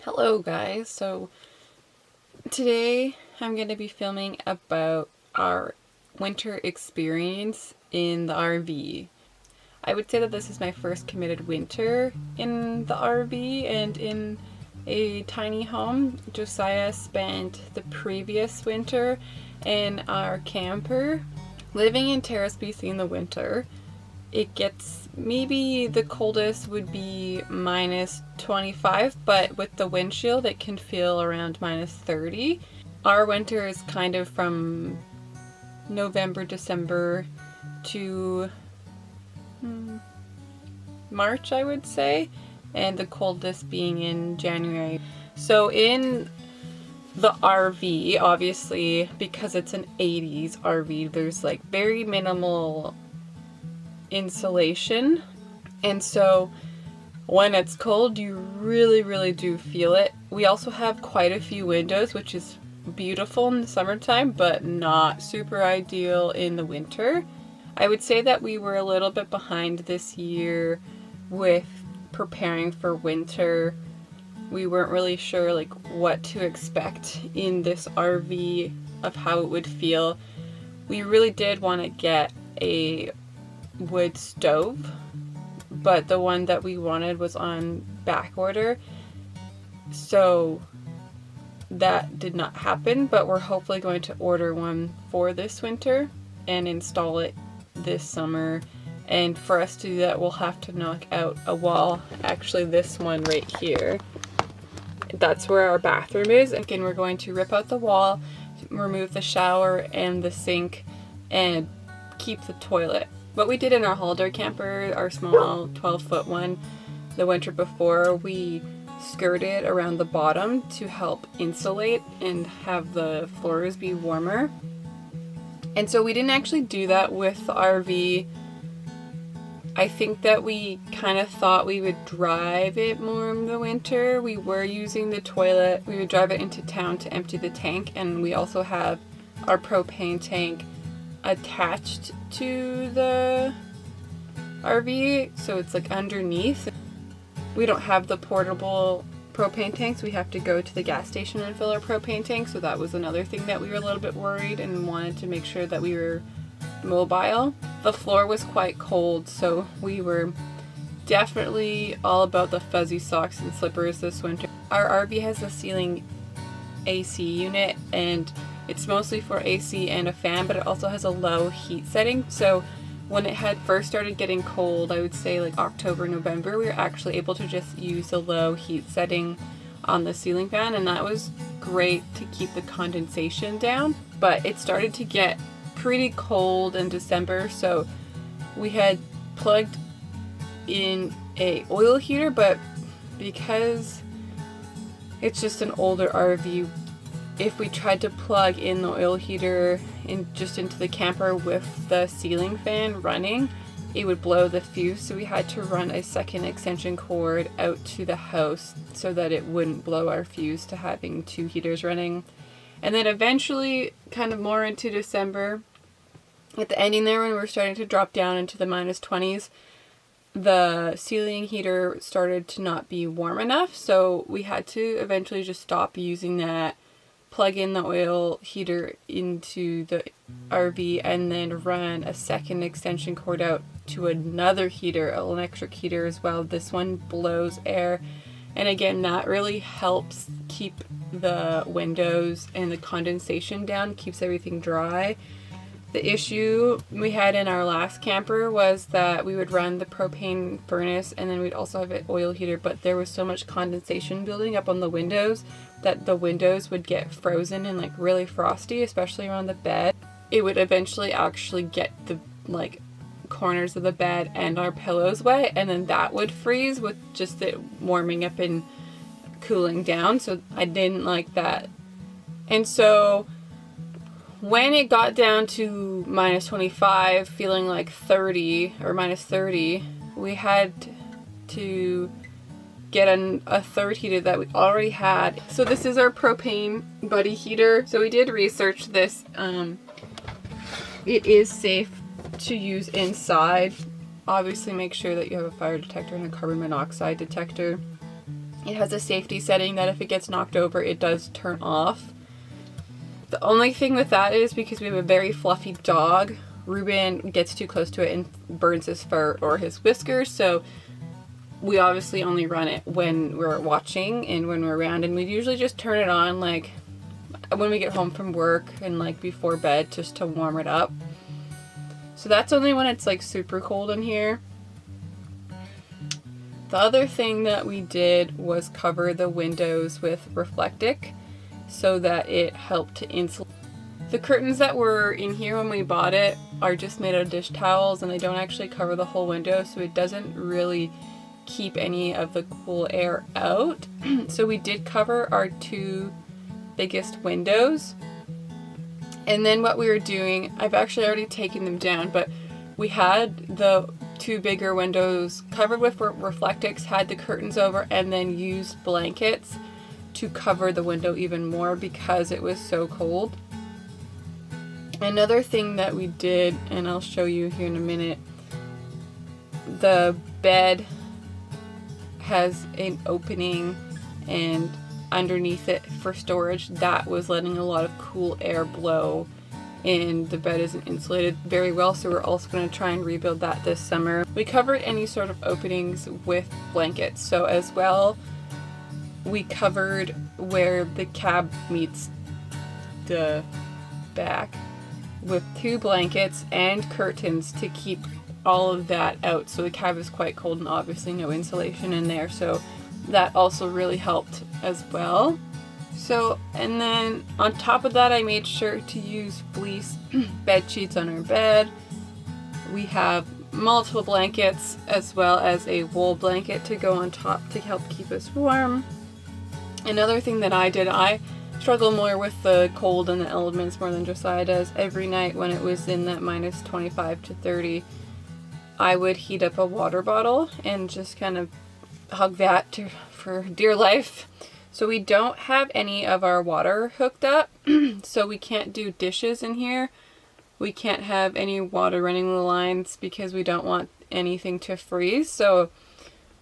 Hello guys, so today I'm going to be filming about our winter experience in the RV. I would say that this is my first committed winter in the RV and in a tiny home. Josiah spent the previous winter in our camper. Living in Terrace, BC in the winter, it gets, maybe the coldest would be -25, but with the windshield it can feel around -30. Our winter is kind of from November, December to March, I would say, and the coldest being in January. So in the RV, obviously, because it's an 80s RV, there's like very minimal insulation, and so when it's cold you really do feel it. We also have quite a few windows, which is beautiful in the summertime but not super ideal in the winter. I would say that we were a little bit behind this year with preparing for winter. We weren't really sure like what to expect in this RV of how it would feel. We really did want to get a wood stove, but the one that we wanted was on back order, so that did not happen, but we're hopefully going to order one for this winter and install it this summer. And for us to do that, we'll have to knock out a wall. Actually, this one right here, that's where our bathroom is. Again, we're going to rip out the wall, remove the shower and the sink, and keep the toilet. What we did in our holiday camper, our small 12-foot one, the winter before, we skirted around the bottom to help insulate and have the floors be warmer. And so we didn't actually do that with the RV. I think that we kind of thought we would drive it more in the winter. We were using the toilet. We would drive it into town to empty the tank, and we also have our propane tank attached to the RV, so it's like underneath. We don't have the portable propane tanks. We have to go to the gas station and fill our propane tank, so that was another thing that we were a little bit worried and wanted to make sure that we were mobile. The floor was quite cold, so we were definitely all about the fuzzy socks and slippers this winter. Our RV has a ceiling AC unit, and it's mostly for AC and a fan, but it also has a low heat setting. So when it had first started getting cold, I would say like October, November, we were actually able to just use the low heat setting on the ceiling fan, and that was great to keep the condensation down. But it started to get pretty cold in December, so we had plugged in a oil heater, but because it's just an older RV, if we tried to plug in the oil heater just into the camper with the ceiling fan running, it would blow the fuse, so we had to run a second extension cord out to the house so that it wouldn't blow our fuse to having two heaters running. And then eventually, kind of more into December, at the ending there when we were starting to drop down into the -20s, the ceiling heater started to not be warm enough, so we had to eventually just stop using that, plug in the oil heater into the RV, and then run a second extension cord out to another heater, an electric heater as well. This one blows air, and again, that really helps keep the windows and the condensation down, keeps everything dry. The issue we had in our last camper was that we would run the propane furnace and then we'd also have an oil heater, but there was so much condensation building up on the windows that the windows would get frozen and like really frosty, especially around the bed. It would eventually actually get the like corners of the bed and our pillows wet, and then that would freeze with just it warming up and cooling down, so I didn't like that. And so when it got down to -25, feeling like 30 or -30, we had to get a third heater that we already had. So this is our propane buddy heater. So we did research this. It is safe to use inside. Obviously make sure that you have a fire detector and a carbon monoxide detector. It has a safety setting that if it gets knocked over, it does turn off. The only thing with that is because we have a very fluffy dog, Ruben gets too close to it and burns his fur or his whiskers, so we obviously only run it when we're watching and when we're around, and we usually just turn it on like when we get home from work and like before bed just to warm it up. So that's only when it's like super cold in here. The other thing that we did was cover the windows with Reflectic so that it helped to insulate. The curtains that were in here when we bought it are just made out of dish towels, and they don't actually cover the whole window, so it doesn't really keep any of the cool air out. So we did cover our 2 biggest windows. And then what we were doing, I've actually already taken them down, but we had the 2 bigger windows covered with Reflectix, had the curtains over, and then used blankets to cover the window even more because it was so cold. Another thing that we did, and I'll show you here in a minute, the bed has an opening and underneath it for storage that was letting a lot of cool air blow, and the bed isn't insulated very well, so we're also going to try and rebuild that this summer. We covered any sort of openings with blankets, so as well we covered where the cab meets the back with 2 blankets and curtains to keep all of that out. So the cab is quite cold and obviously no insulation in there, so that also really helped as well. So, and then on top of that, I made sure to use fleece bed sheets on our bed. We have multiple blankets as well as a wool blanket to go on top to help keep us warm. Another thing that I did, I struggle more with the cold and the elements more than Josiah does. Every night when it was in that minus 25 to 30, I would heat up a water bottle and just kind of hug that for dear life. So we don't have any of our water hooked up, so we can't do dishes in here. We can't have any water running the lines because we don't want anything to freeze. So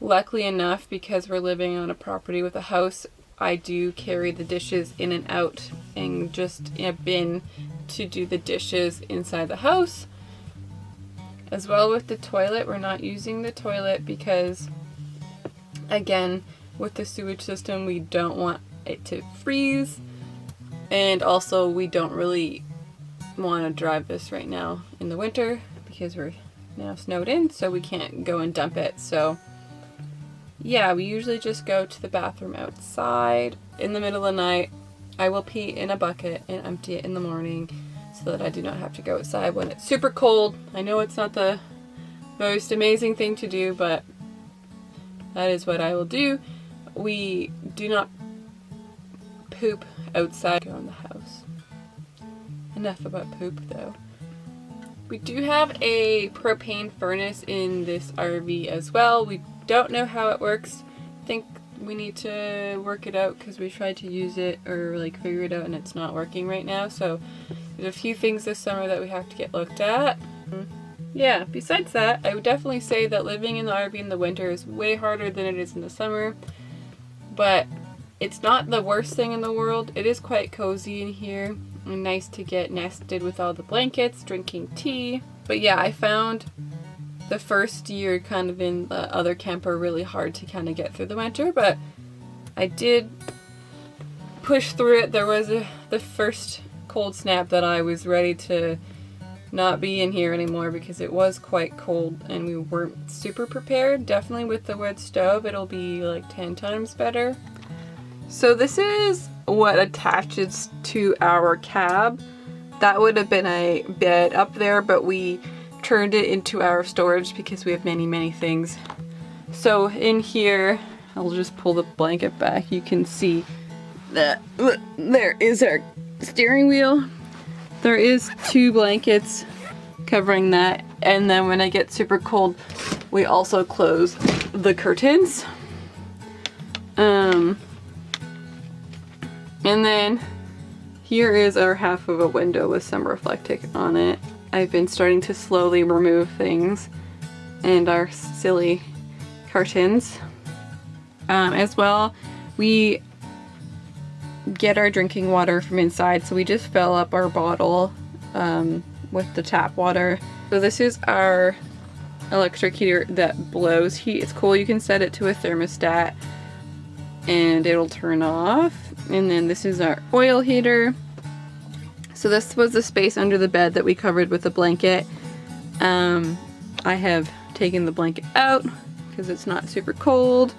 luckily enough, because we're living on a property with a house, I do carry the dishes in and out and just in a bin to do the dishes inside the house. As well with the toilet, we're not using the toilet because, again, with the sewage system, we don't want it to freeze. And also, we don't really want to drive this right now in the winter because we're now snowed in, so we can't go and dump it. So yeah, we usually just go to the bathroom outside in the middle of the night. I will pee in a bucket and empty it in the morning so that I do not have to go outside when it's super cold. I know it's not the most amazing thing to do, but that is what I will do. We do not poop outside around the house. Enough about poop though. We do have a propane furnace in this RV as well. We don't know how it works. I think we need to work it out because we tried to use it or like figure it out and it's not working right now. So there's a few things this summer that we have to get looked at. Yeah, besides that, I would definitely say that living in the RV in the winter is way harder than it is in the summer. But it's not the worst thing in the world. It is quite cozy in here and nice to get nested with all the blankets, drinking tea. But yeah, I found the first year kind of in the other camper really hard to kind of get through the winter, but I did push through it. There was the first cold snap that I was ready to not be in here anymore because it was quite cold and we weren't super prepared. Definitely with the wood stove, it'll be like 10 times better. So this is what attaches to our cab. That would have been a bed up there, but we turned it into our storage because we have many things. So in here, I'll just pull the blanket back. You can see that there is our steering wheel. There is 2 blankets covering that, and then when I get super cold, we also close the curtains. And then here is our half of a window with some Reflectic on it. I've been starting to slowly remove things and our silly curtains. As well, we get our drinking water from inside, so we just fill up our bottle with the tap water. So this is our electric heater that blows heat. It's cool. You can set it to a thermostat and it'll turn off. And then this is our oil heater. So this was the space under the bed that we covered with a blanket. I have taken the blanket out because it's not super cold.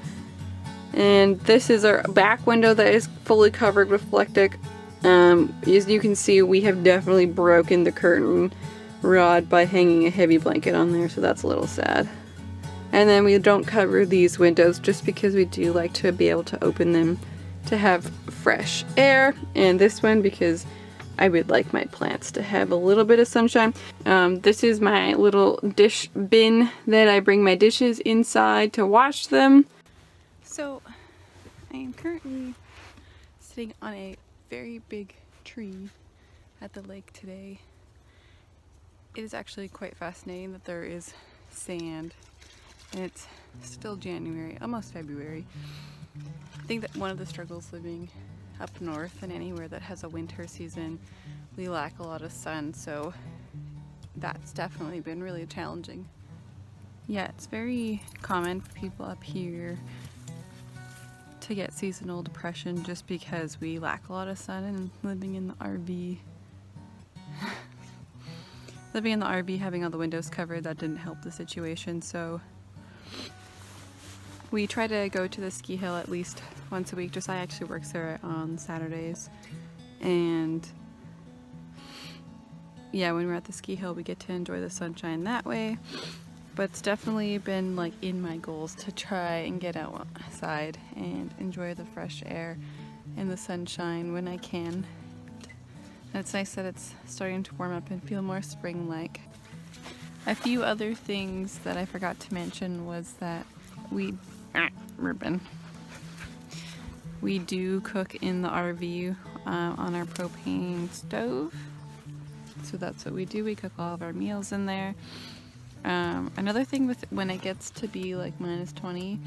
And this is our back window that is fully covered with Flectic. As you can see, we have definitely broken the curtain rod by hanging a heavy blanket on there, so that's a little sad. And then we don't cover these windows just because we do like to be able to open them to have fresh air. And this one because I would like my plants to have a little bit of sunshine. This is my little dish bin that I bring my dishes inside to wash them. So I am currently sitting on a very big tree at the lake today. It is actually quite fascinating that there is sand and it's still January, almost February. I think that one of the struggles living up north and anywhere that has a winter season, we lack a lot of sun, so that's definitely been really challenging. Yeah, it's very common for people up here to get seasonal depression just because we lack a lot of sun, and living in the RV, having all the windows covered, that didn't help the situation. So we try to go to the ski hill at least once a week. Josiah actually works there on Saturdays, and yeah, when we're at the ski hill we get to enjoy the sunshine that way. But it's definitely been like in my goals to try and get outside and enjoy the fresh air and the sunshine when I can. And it's nice that it's starting to warm up and feel more spring-like. A few other things that I forgot to mention was that we do cook in the RV on our propane stove. So that's what we do. We cook all of our meals in there. Another thing with when it gets to be like -20,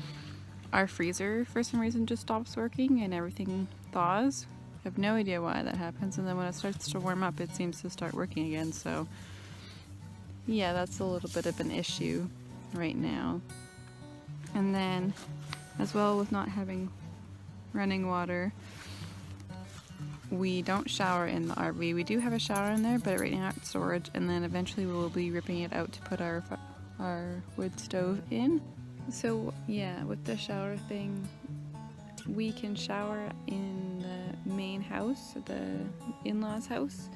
our freezer for some reason just stops working and everything thaws. I have no idea why that happens, and then when it starts to warm up it seems to start working again. So yeah, that's a little bit of an issue right now. And then as well, with not having running water, we don't shower in the RV. We do have a shower in there, but right now it's storage, and then eventually we will be ripping it out to put our wood stove in. So yeah, with the shower thing, we can shower in the main house, the in-laws' house.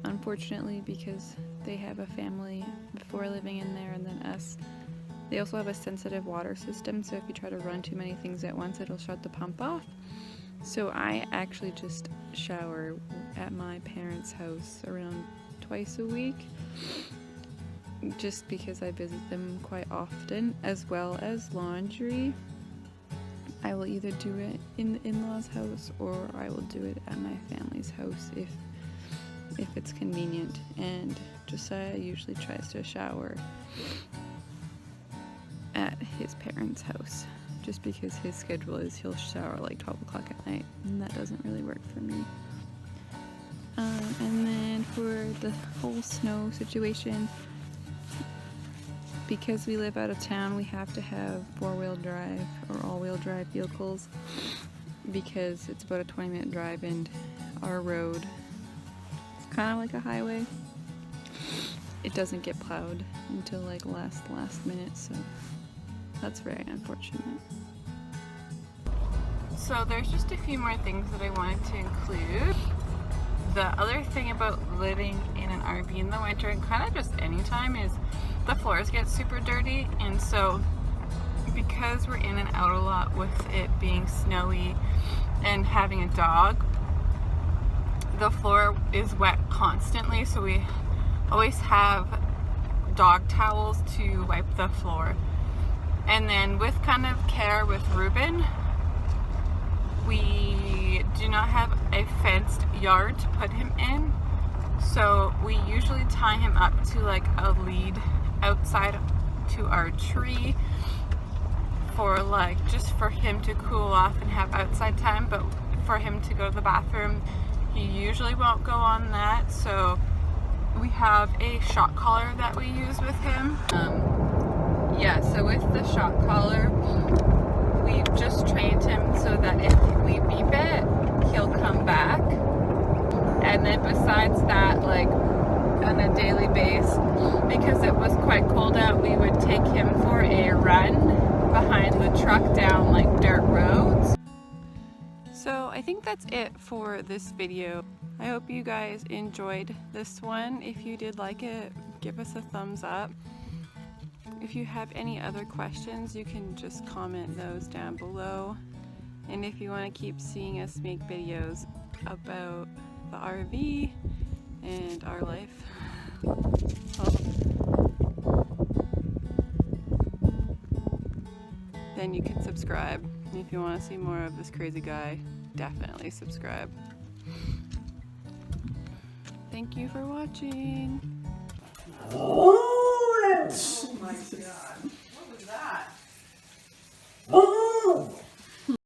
Unfortunately, because they have a family before living in there and then us, they also have a sensitive water system, so if you try to run too many things at once, it'll shut the pump off. So I actually just shower at my parents' house around twice a week, just because I visit them quite often, as well as laundry. I will either do it in the in-laws' house or I will do it at my family's house if it's convenient. And Josiah usually tries to shower at his parents' house, just because his schedule is he'll shower like 12 o'clock at night, and that doesn't really work for me. And then for the whole snow situation, because we live out of town, we have to have 4-wheel drive or all-wheel drive vehicles, because it's about a 20-minute drive, and our road is kind of like a highway. It doesn't get plowed until like last minute, so that's very unfortunate. So there's just a few more things that I wanted to include. The other thing about living in an RV in the winter, and kind of just any time, is the floors get super dirty. And so because we're in and out a lot with it being snowy and having a dog, the floor is wet constantly, so we always have dog towels to wipe the floor. And then with kind of care with Ruben, we do not have a fenced yard to put him in, so we usually tie him up to like a lead outside to our tree for like just for him to cool off and have outside time, but for him to go to the bathroom, he usually won't go on that. So we have a shock collar that we use with him. Yeah, so with the shock collar, we've just trained him so that if we beep it, he'll come back. And then besides that, like on a daily basis, because it was quite cold out, we would take him for a run behind the truck down like dirt roads. So I think that's it for this video. I hope you guys enjoyed this one. If you did like it, give us a thumbs up. If you have any other questions, you can just comment those down below. And if you want to keep seeing us make videos about the RV and our life, then you can subscribe. And if you want to see more of this crazy guy, definitely subscribe. Thank you for watching. Oh my God. What was that?